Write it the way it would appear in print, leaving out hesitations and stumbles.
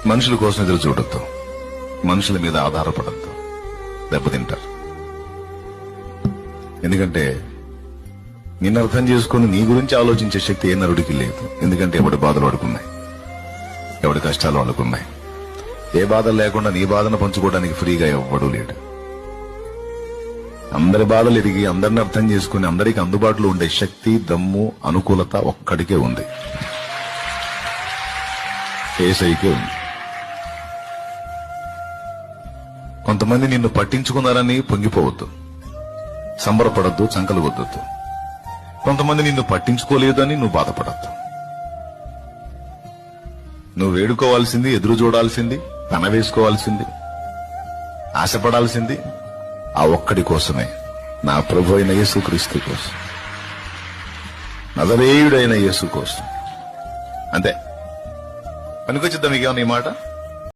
మనుషుల కోసం ఎదురు చూడొద్దు, మనుషుల మీద ఆధారపడద్దు, దెబ్బతింటారు. ఎందుకంటే నిన్ను అర్థం చేసుకుని నీ గురించి ఆలోచించే శక్తి ఏ నరుడికి లేదు. ఎందుకంటే ఎవడి బాధలు వాడుకున్నాయి, ఎవడి కష్టాలు వాడుకున్నాయి. ఏ బాధలు లేకుండా నీ బాధను పంచుకోవడానికి ఫ్రీగా ఎవ్వడూ లేడు. అందరి బాధలు ఎరిగి అందరిని అర్థం చేసుకుని అందరికి అందుబాటులో ఉండే శక్తి, దమ్ము, అనుకూలత ఒక్కడికే ఉంది, యేసయ్యకే ఉంది. కొంతమంది నిన్ను పట్టించుకున్నారని పొంగిపోవద్దు, సంబరపడద్దు, చంకలు వద్దొద్దు. కొంతమంది నిన్ను పట్టించుకోలేదని నువ్వు బాధపడద్దు. నువ్వు వేడుకోవాల్సింది, ఎదురు చూడాల్సింది, తన వేసుకోవాల్సింది, ఆశపడాల్సింది ఆ ఒక్కడి కోసమే, నా ప్రభు అయిన యేసుక్రీస్తు కోసం, నజరేయుడైన యేసు కోసం. అంతే. పనికొచ్చిద్దా మీకేమన్నా ఈ మాట?